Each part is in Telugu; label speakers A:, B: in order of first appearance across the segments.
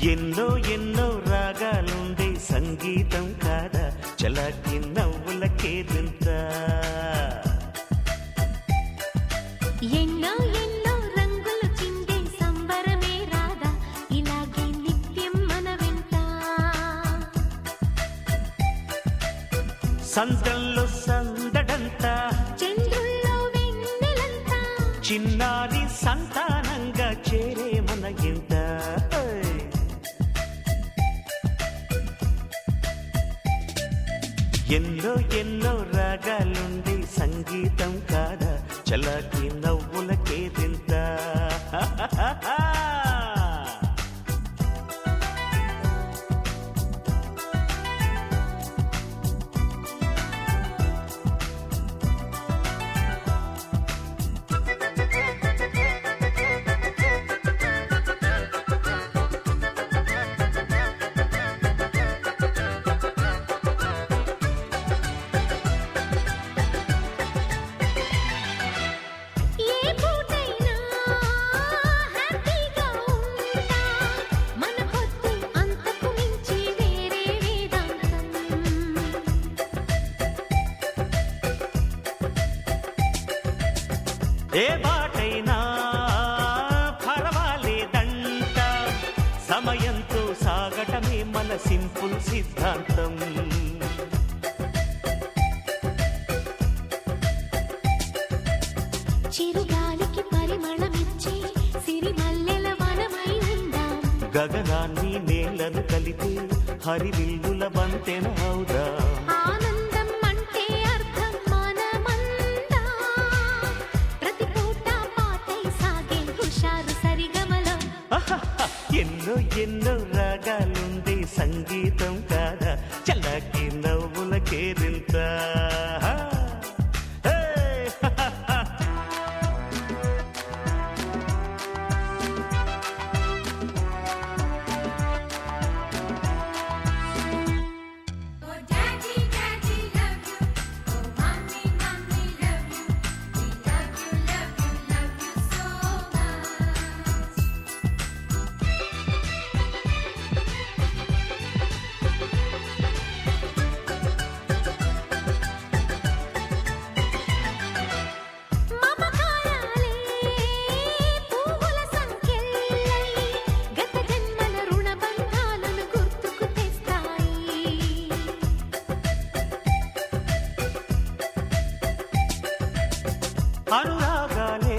A: ఎన్నో ఎన్నో రాగాలుండే సంగీతం కాదా చలాకి నవ్వులకే వింత.
B: ఎన్నో ఎన్నో రంగులు చిందే సంబరమే రాదా ఇలాగే నిత్యం మన వింత.
A: సంతంలో సందడంతా
B: చంద్రుల్లో వెన్నెలంతా
A: చిన్నారి సంతానంగా చేరే మన ఇంట. ఎన్నో ఎన్నో రాగాలుండి సంగీతం కాదా చలాకి నవ్వులకే వింత. ఏ బాటైనా పర్వాలేదంట సమయంతో సాగటమే మన సింపుల్ సిద్ధాంతం.
B: చిరుగాలికి పరిమళమిచ్చే సిరిమల్లెల వనమై ఉందాం.
A: గగనాన్ని నేలను కలిపి హరివిల్లుల బంతెన అవుదాం. ఎన్నో ఎన్నో రాగాలుండే సంగీతం కాదా చలాకి నవ్వులకే వింత. అనురాగాలే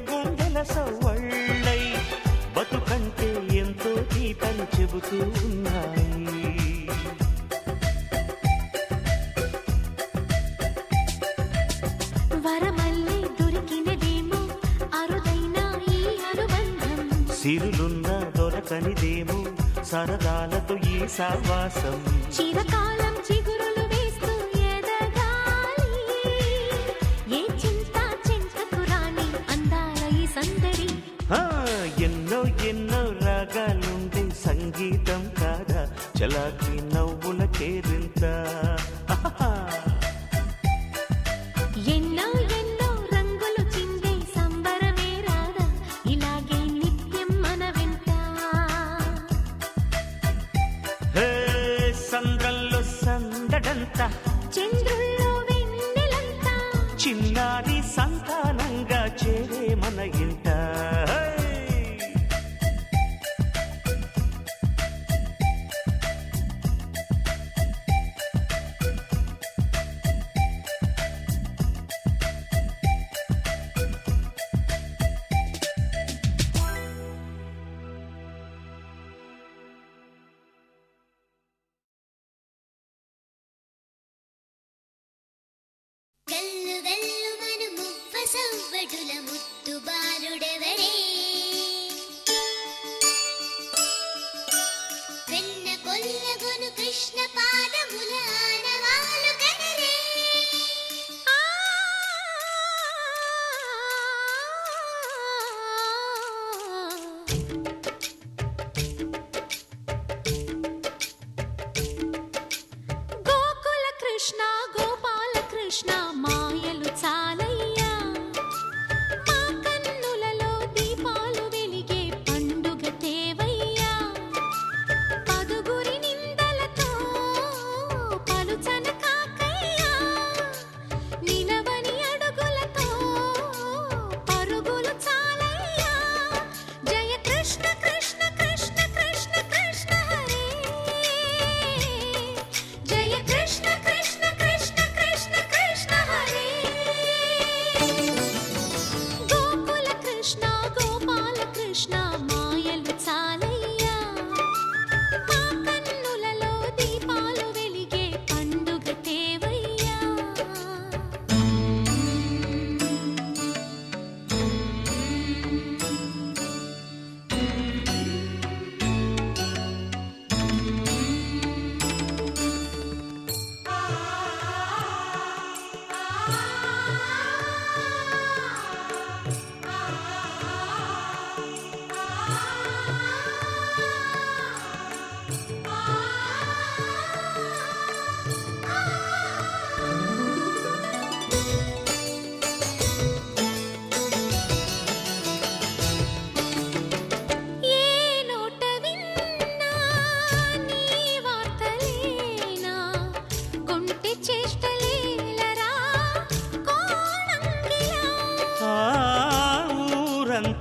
A: గుండెల సవ్వళ్ళై బతుకంటే ఎంతో తీపని చెబుతూ ఉన్నాయి.
B: వరమల్లే దొరికినదేమో అరుదైన ఈ అనుబంధం.
A: సిరులున్న దొరకనిదేమో సరదాలతో ఈ సావాసం.
B: చిరకాలం చిగురులు వేస్తూ ఎదగాలి ఏ చింత చింతకు రాని అందాల ఈ సందడి.
A: ఎన్నో ఎన్నో రాగాలుండే సంగీతం కాదా చలాకి నవ్వులకే వింత.
B: ఎన్నో ఎన్నో రంగులు చిందే సంబరమే రాదా ఇలాగే నిత్యం మన వింత.
A: సంద్రంలో సందడంతా
B: చంద్రుల్లో వెన్నెలంతా
A: చిన్నారి సంతానంగా చేరే మన ఇంట.
C: వెల్లు వెల్లు మను మువ్వ సవ్వడుల ముద్దు బాలుడెవడే వెన్న కొల్లగొను కృష్ణ పాదముల ఆనవాలు కనరే.
B: గోకుల కృష్ణ గోపాల కృష్ణ మాయలు చాలయ్యా మా కన్నులలో దీపాలు వెలిగే పండుగ తేవయ్యా.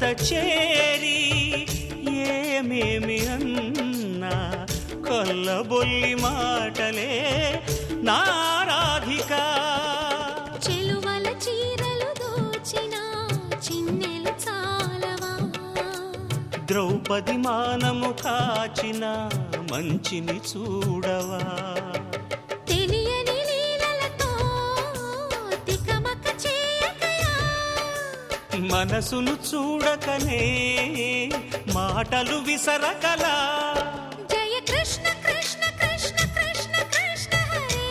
A: వద్ద చేరి ఏమేమి అన్నా కొల్లబొల్లి మాటలే నారాధిక.
B: చెలువల చీరలు దోచిన చిన్నెలు చాలవా,
A: ద్రౌపది మానము కాచిన మంచిని చూడవా,
B: తెలియని లీలలతో తికమక చేయకయా,
A: మనసును చూడకనే మాటలు విసరకలా.
B: జయ కృష్ణ కృష్ణ కృష్ణ కృష్ణ కృష్ణ హరే,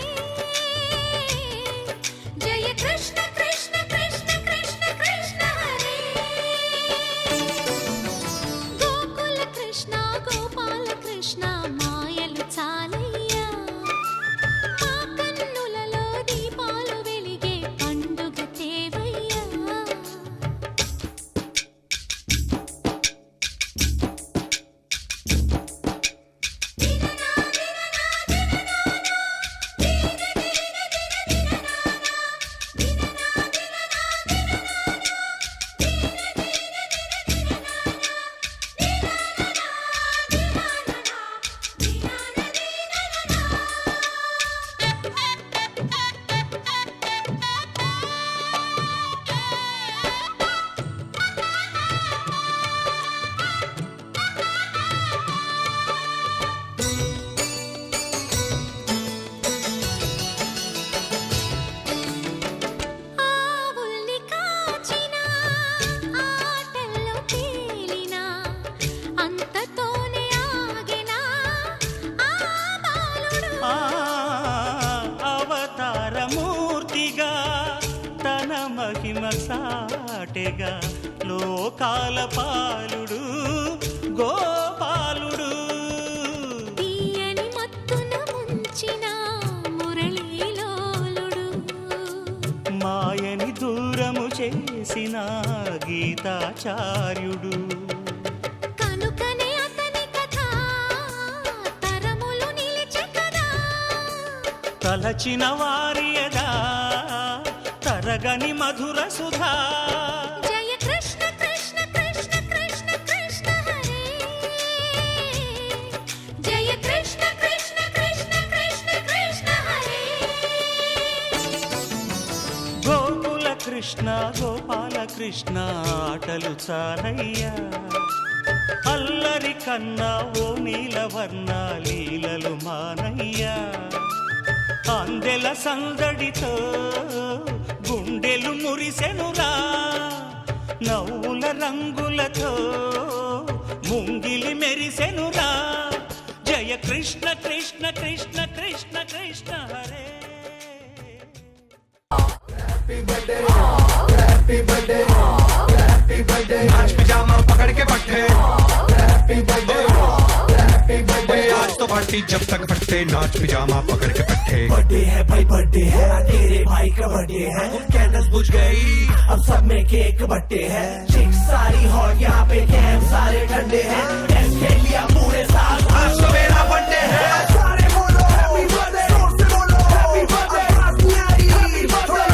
B: జయ కృష్ణ కృష్ణ కృష్ణ కృష్ణ కృష్ణ హరే. గోకుల కృష్ణ గోపాల కృష్ణ మాయలు చాలయ్యా, మా కన్నులలో దీపాలు వెలిగే పండుగ తేవయ్యా. ఆవుల్ని కాచిన ఆటల్లో తేలిన అంతతోనే ఆగిన ఆ బాలుడు,
A: ఆ అవతారమూర్తిగా తన మహిమ సాటెగా లోకాల పాలుడు గోపాలుడు.
B: తీయని మత్తున ముంచిన మురళీలోలుడు,
A: మాయని దూరము చేసిన గీతాచార్యుడు.
B: కనుకనే అతని కథ తరములు నిలిచె కదా,
A: తలచిన వారియదా తరగని మధుర సుధా.
B: జయ కృష్ణ కృష్ణ కృష్ణ కృష్ణ కృష్ణ హరే, జయ కృష్ణ కృష్ణ కృష్ణ కృష్ణ కృష్ణ హరే.
A: గోకుల కృష్ణ గోపాల కృష్ణ ఆటలు చాలయ్యా, అల్లరి కన్నా ఓ నీలవర్ణ లీలలు మానయ్యా. అందెల సందడితో గుండెలు మురిసెనురా, నవ్వుల రంగులతో ముంగిలి మెరిసెనురా. జయ కృష్ణ కృష్ణ కృష్ణ కృష్ణ కృష్ణ హరే.
D: आज पिजामा पकड़ के पट्टे आज तो पार्टी जब तक फटते नाच पिजामा पकड़ के पट्टे.
E: बर्थडे है भाई बर्थडे है, तेरे भाई का बर्थडे है, कैंडल्स बुझ गई अब सब में केक बट्टे है, चिक सारी हॉट यहाँ पे कैंप सारे ठंडे हैं, ऐसे लिया पूरे साल आज तो मेरा बर्थडे है. सारे बोलो हैप्पी बर्थडे, जोर से बोलो happy birthday, happy birthday,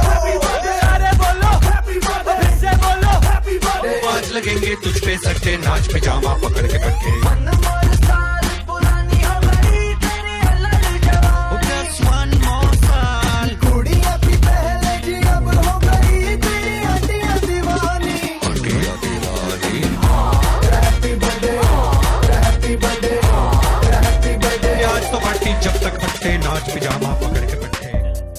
E: happy birthday, अरे बोलो हैप्पी बर्थडे, फिर से बोलो हैप्पी बर्थडे.
D: आज लगेंगे तुझ पे सट्टे नाच पिजामा पकड़ के पट्टे.